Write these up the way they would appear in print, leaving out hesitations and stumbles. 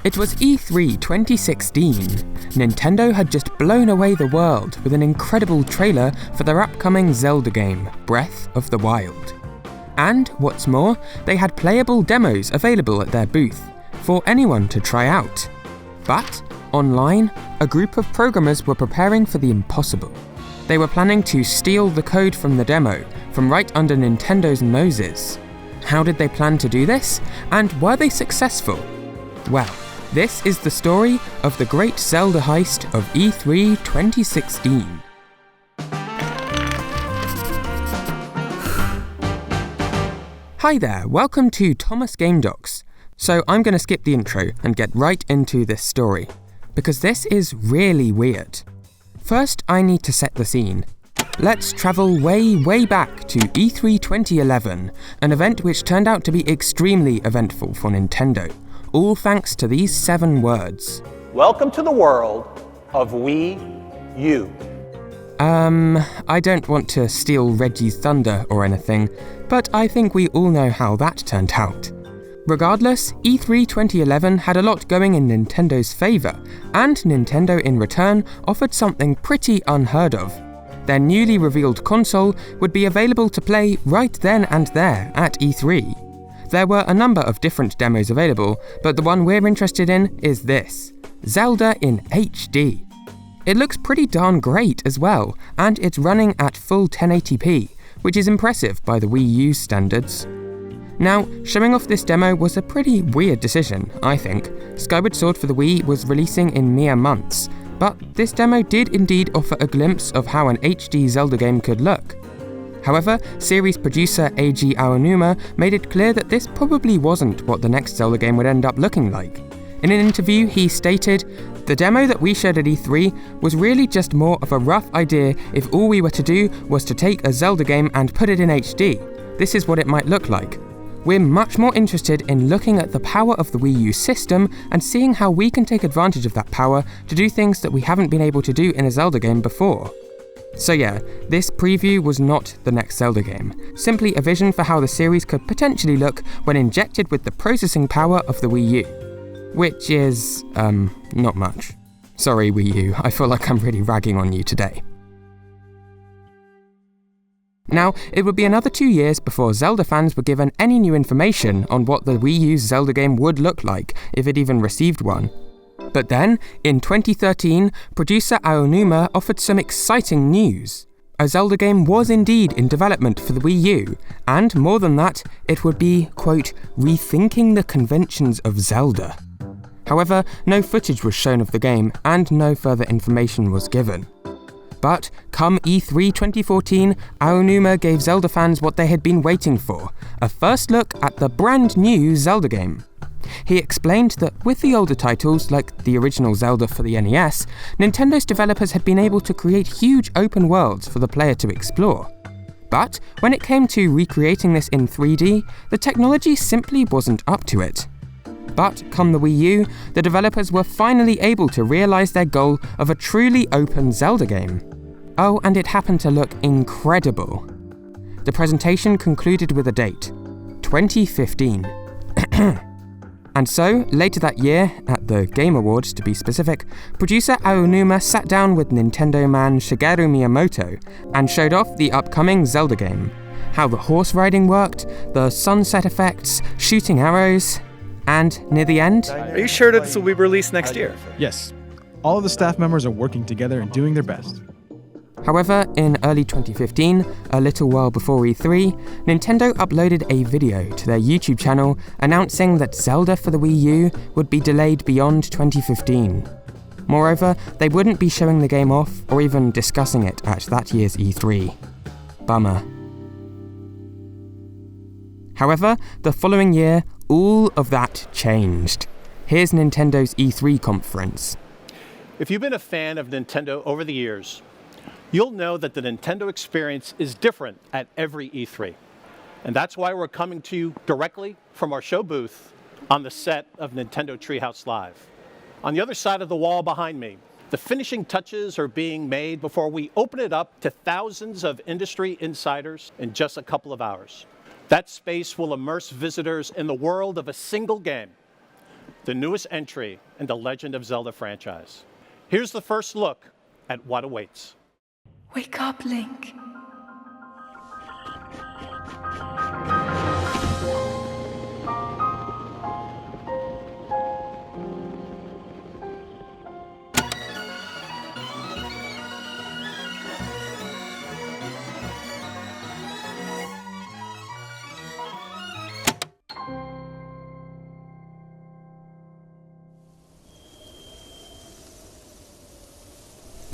It was E3 2016. Nintendo had just blown away the world with an incredible trailer for their upcoming Zelda game, Breath of the Wild. And, what's more, they had playable demos available at their booth for anyone to try out. But, online, a group of programmers were preparing for the impossible. They were planning to steal the code from the demo from right under Nintendo's noses. How did they plan to do this? And were they successful? Well, this is the story of the Great Zelda Heist of E3 2016. Hi there, welcome to Thomas Game Docs. So I'm going to skip the intro and get right into this story, because this is really weird. First, I need to set the scene. Let's travel way back to E3 2011, an event which turned out to be extremely eventful for Nintendo, all thanks to these 7 words. Welcome to the world of Wii U. I don't want to steal Reggie's thunder or anything, but I think we all know how that turned out. Regardless, E3 2011 had a lot going in Nintendo's favour, and Nintendo in return offered something pretty unheard of. Their newly revealed console would be available to play right then and there at E3. There were a number of different demos available, but the one we're interested in is this, Zelda in HD. It looks pretty darn great as well, and it's running at full 1080p, which is impressive by the Wii U standards. Now, showing off this demo was a pretty weird decision, I think. Skyward Sword for the Wii was releasing in mere months, but this demo did indeed offer a glimpse of how an HD Zelda game could look. However, series producer Eiji Aonuma made it clear that this probably wasn't what the next Zelda game would end up looking like. In an interview, he stated, "The demo that we showed at E3 was really just more of a rough idea if all we were to do was to take a Zelda game and put it in HD. This is what it might look like. We're much more interested in looking at the power of the Wii U system and seeing how we can take advantage of that power to do things that we haven't been able to do in a Zelda game before." So yeah, this preview was not the next Zelda game, simply a vision for how the series could potentially look when injected with the processing power of the Wii U. Which is, not much. Sorry Wii U, I feel like I'm really ragging on you today. Now, it would be another 2 years before Zelda fans were given any new information on what the Wii U's Zelda game would look like, if it even received one. But then, in 2013, producer Aonuma offered some exciting news. A Zelda game was indeed in development for the Wii U, and more than that, it would be, quote, rethinking the conventions of Zelda. However, no footage was shown of the game, and no further information was given. But, come E3 2014, Aonuma gave Zelda fans what they had been waiting for, a first look at the brand new Zelda game. He explained that with the older titles, like the original Zelda for the NES, Nintendo's developers had been able to create huge open worlds for the player to explore. But when it came to recreating this in 3D, the technology simply wasn't up to it. But come the Wii U, the developers were finally able to realise their goal of a truly open Zelda game. Oh, and it happened to look incredible. The presentation concluded with a date, 2015. And so, later that year, at the Game Awards to be specific, producer Aonuma sat down with Nintendo man Shigeru Miyamoto and showed off the upcoming Zelda game. How the horse riding worked, the sunset effects, shooting arrows, and near the end... Are you sure that this will be released next year? Yes. All of the staff members are working together and doing their best. However, in early 2015, a little while before E3, Nintendo uploaded a video to their YouTube channel announcing that Zelda for the Wii U would be delayed beyond 2015. Moreover, they wouldn't be showing the game off or even discussing it at that year's E3. Bummer. However, the following year, all of that changed. Here's Nintendo's E3 conference. If you've been a fan of Nintendo over the years, you'll know that the Nintendo experience is different at every E3. And that's why we're coming to you directly from our show booth on the set of Nintendo Treehouse Live. On the other side of the wall behind me, the finishing touches are being made before we open it up to thousands of industry insiders in just a couple of hours. That space will immerse visitors in the world of a single game, the newest entry in the Legend of Zelda franchise. Here's the first look at what awaits. Wake up, Link.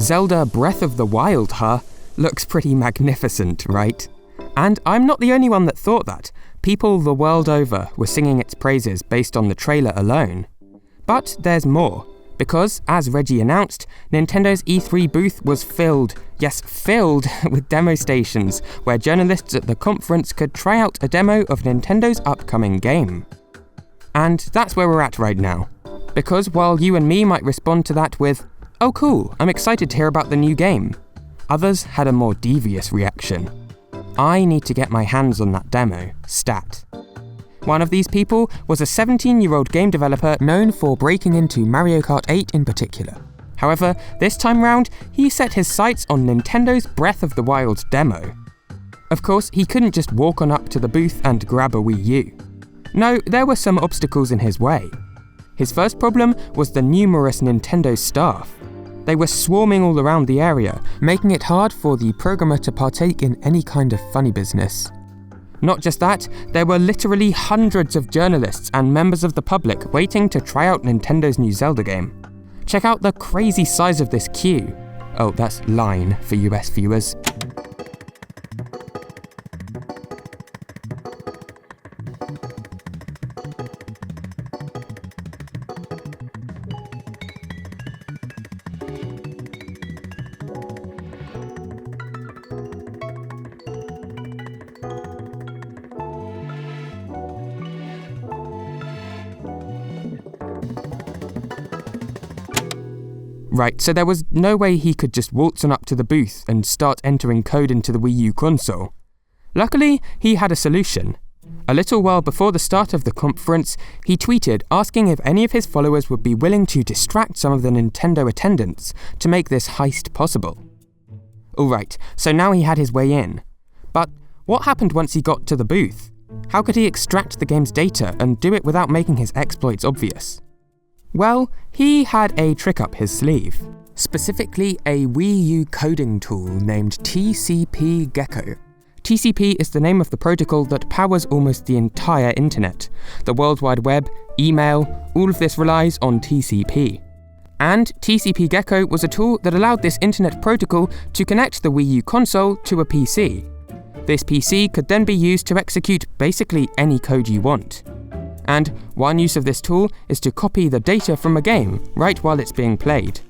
Zelda Breath of the Wild, looks pretty magnificent, right? And I'm not the only one that thought that. People the world over were singing its praises based on the trailer alone. But there's more, because, as Reggie announced, Nintendo's E3 booth was filled, yes, filled with demo stations, where journalists at the conference could try out a demo of Nintendo's upcoming game. And that's where we're at right now. Because while you and me might respond to that with, "Oh cool, I'm excited to hear about the new game," others had a more devious reaction. I need to get my hands on that demo, stat. One of these people was a 17-year-old game developer known for breaking into Mario Kart 8 in particular. However, this time round, he set his sights on Nintendo's Breath of the Wild demo. Of course, he couldn't just walk on up to the booth and grab a Wii U. No, there were some obstacles in his way. His first problem was the numerous Nintendo staff. They were swarming all around the area, making it hard for the programmer to partake in any kind of funny business. Not just that, there were literally hundreds of journalists and members of the public waiting to try out Nintendo's new Zelda game. Check out the crazy size of this queue. Oh, that's line for US viewers. Right, so there was no way he could just waltz on up to the booth and start entering code into the Wii U console. Luckily, he had a solution. A little while before the start of the conference, he tweeted asking if any of his followers would be willing to distract some of the Nintendo attendants to make this heist possible. Alright, so now he had his way in. But what happened once he got to the booth? How could he extract the game's data and do it without making his exploits obvious? Well, he had a trick up his sleeve. Specifically, a Wii U coding tool named TCP Gecko. TCP is the name of the protocol that powers almost the entire internet. The World Wide Web, email, all of this relies on TCP. And TCP Gecko was a tool that allowed this internet protocol to connect the Wii U console to a PC. This PC could then be used to execute basically any code you want. And one use of this tool is to copy the data from a game right while it's being played.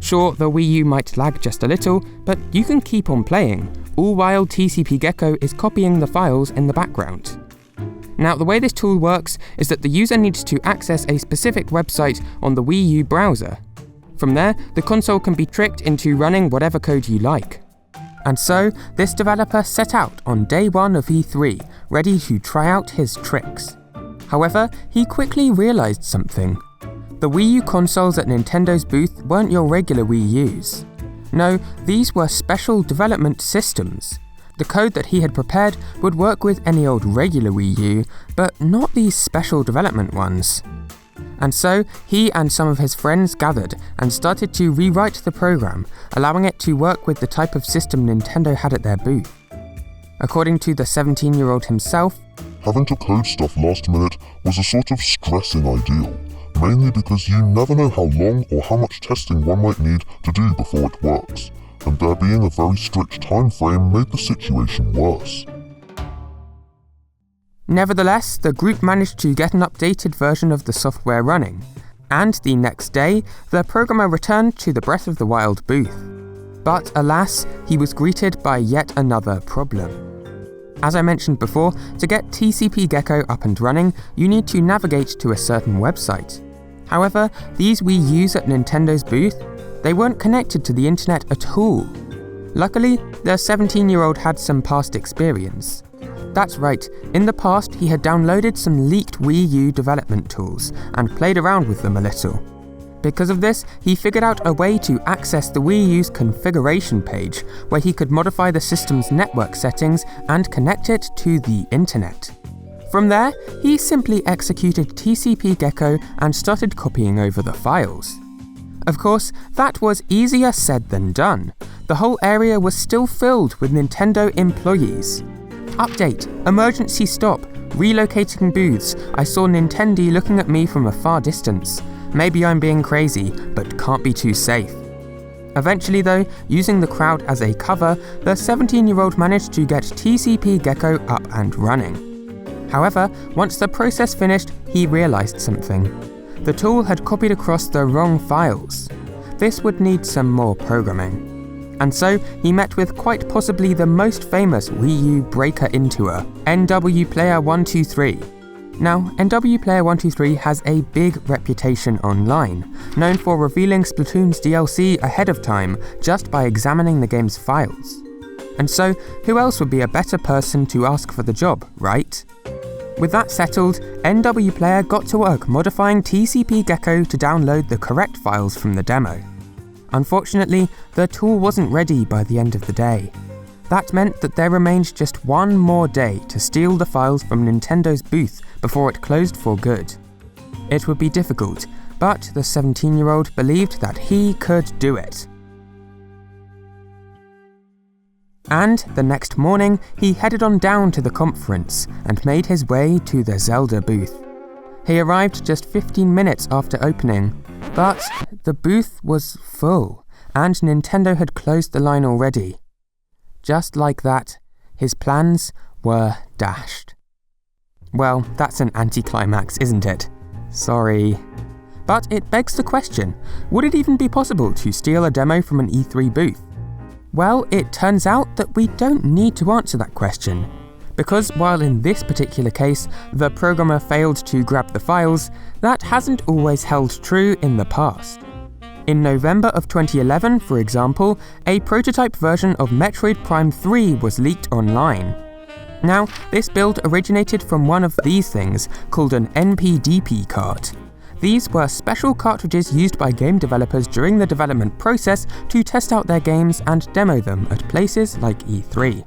Sure, the Wii U might lag just a little, but you can keep on playing, all while TCP Gecko is copying the files in the background. Now, the way this tool works is that the user needs to access a specific website on the Wii U browser. From there, the console can be tricked into running whatever code you like. And so, this developer set out on day one of E3, ready to try out his tricks. However, he quickly realised something. The Wii U consoles at Nintendo's booth weren't your regular Wii U's. No, these were special development systems. The code that he had prepared would work with any old regular Wii U, but not these special development ones. And so, he and some of his friends gathered and started to rewrite the program, allowing it to work with the type of system Nintendo had at their booth. According to the 17-year-old himself, having to code stuff last minute was a sort of stressing ideal, mainly because you never know how long or how much testing one might need to do before it works, and there being a very strict time frame made the situation worse. Nevertheless, the group managed to get an updated version of the software running, and the next day, the programmer returned to the Breath of the Wild booth. But alas, he was greeted by yet another problem. As I mentioned before, to get TCP Gecko up and running, you need to navigate to a certain website. However, these Wii U's at Nintendo's booth, they weren't connected to the internet at all. Luckily, the 17-year-old had some past experience. That's right, in the past he had downloaded some leaked Wii U development tools and played around with them a little. Because of this, he figured out a way to access the Wii U's configuration page, where he could modify the system's network settings and connect it to the internet. From there, he simply executed TCP/Gecko and started copying over the files. Of course, that was easier said than done. The whole area was still filled with Nintendo employees. Update, emergency stop, relocating booths. I saw Nintendi looking at me from a far distance. Maybe I'm being crazy, but can't be too safe. Eventually though, using the crowd as a cover, the 17-year-old managed to get TCP/Gecko up and running. However, once the process finished, he realized something. The tool had copied across the wrong files. This would need some more programming. And so, he met with quite possibly the most famous Wii U breaker-intoer, NWPlayer123. Now, NWPlayer123 has a big reputation online, known for revealing Splatoon's DLC ahead of time just by examining the game's files. And so, who else would be a better person to ask for the job, right? With that settled, NWPlayer got to work modifying TCP/Gecko to download the correct files from the demo. Unfortunately, the tool wasn't ready by the end of the day. That meant that there remained just one more day to steal the files from Nintendo's booth before it closed for good. It would be difficult, but the 17-year-old believed that he could do it. And the next morning, he headed on down to the conference and made his way to the Zelda booth. He arrived just 15 minutes after opening, but the booth was full, and Nintendo had closed the line already. Just like that, his plans were dashed. Well, that's an anticlimax, isn't it? Sorry. But it begs the question, would it even be possible to steal a demo from an E3 booth? Well, it turns out that we don't need to answer that question. Because while in this particular case, the programmer failed to grab the files, that hasn't always held true in the past. In November of 2011, for example, a prototype version of Metroid Prime 3 was leaked online. Now, this build originated from one of these things, called an NPDP cart. These were special cartridges used by game developers during the development process to test out their games and demo them at places like E3.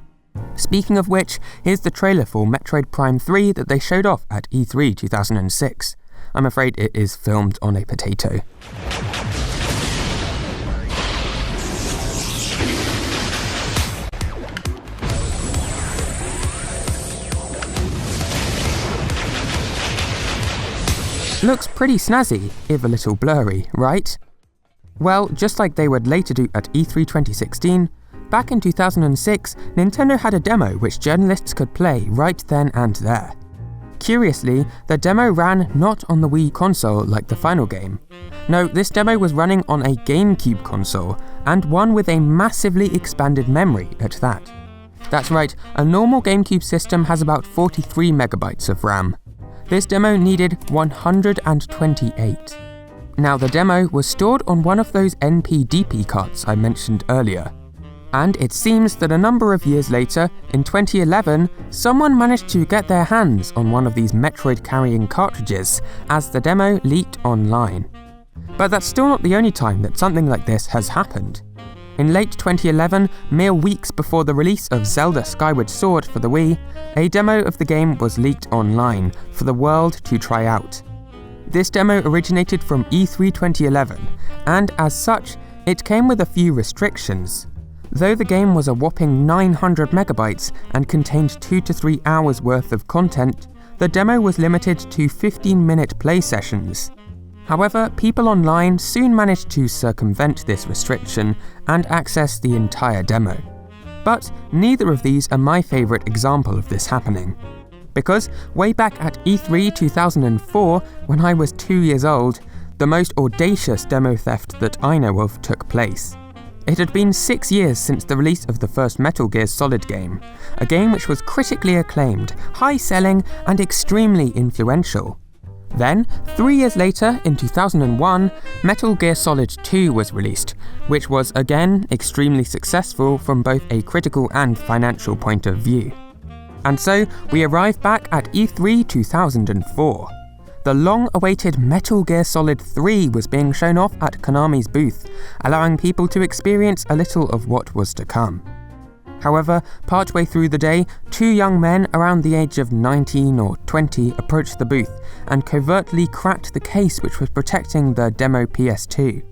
Speaking of which, here's the trailer for Metroid Prime 3 that they showed off at E3 2006. I'm afraid it is filmed on a potato. Looks pretty snazzy, if a little blurry, right? Well, just like they would later do at E3 2016, back in 2006, Nintendo had a demo which journalists could play right then and there. Curiously, the demo ran not on the Wii console like the final game. No, this demo was running on a GameCube console, and one with a massively expanded memory at that. That's right, a normal GameCube system has about 43 megabytes of RAM. This demo needed 128. Now the demo was stored on one of those NPDP carts I mentioned earlier. And it seems that a number of years later, in 2011, someone managed to get their hands on one of these Metroid-carrying cartridges, as the demo leaked online. But that's still not the only time that something like this has happened. In late 2011, mere weeks before the release of Zelda Skyward Sword for the Wii, a demo of the game was leaked online for the world to try out. This demo originated from E3 2011, and as such, it came with a few restrictions. Though the game was a whopping 900 megabytes and contained 2 to 3 hours worth of content, the demo was limited to 15-minute play sessions. However, people online soon managed to circumvent this restriction and access the entire demo. But neither of these are my favourite example of this happening. Because way back at E3 2004, when I was 2 years old, the most audacious demo theft that I know of took place. It had been 6 years since the release of the first Metal Gear Solid game, a game which was critically acclaimed, high-selling, and extremely influential. Then, 3 years later, in 2001, Metal Gear Solid 2 was released, which was again extremely successful from both a critical and financial point of view. And so, we arrive back at E3 2004. The long-awaited Metal Gear Solid 3 was being shown off at Konami's booth, allowing people to experience a little of what was to come. However, partway through the day, two young men around the age of 19 or 20 approached the booth and covertly cracked the case which was protecting the demo PS2.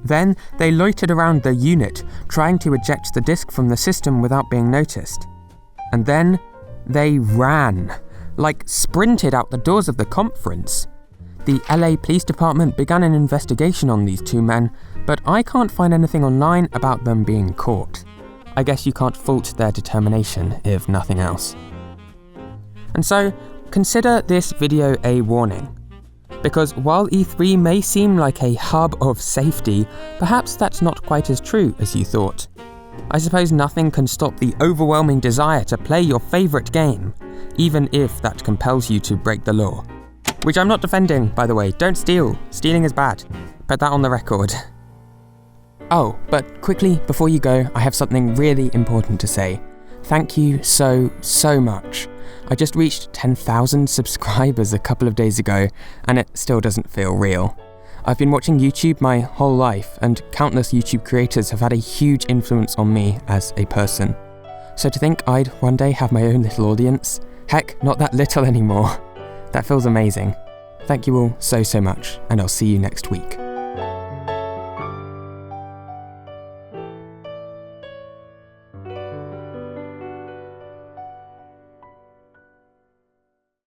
Then, they loitered around the unit, trying to eject the disc from the system without being noticed. And then, they ran. Like sprinted out the doors of the conference. The LA Police Department began an investigation on these two men, but I can't find anything online about them being caught. I guess you can't fault their determination, if nothing else. And so, consider this video a warning. Because while E3 may seem like a hub of safety, perhaps that's not quite as true as you thought. I suppose nothing can stop the overwhelming desire to play your favourite game, even if that compels you to break the law. Which I'm not defending, by the way. Don't steal. Stealing is bad. Put that on the record. Oh, but quickly, before you go, I have something really important to say. Thank you so much. I just reached 10,000 subscribers a couple of days ago, and it still doesn't feel real. I've been watching YouTube my whole life, and countless YouTube creators have had a huge influence on me as a person. So to think I'd one day have my own little audience, heck, not that little anymore, that feels amazing. Thank you all so much, and I'll see you next week.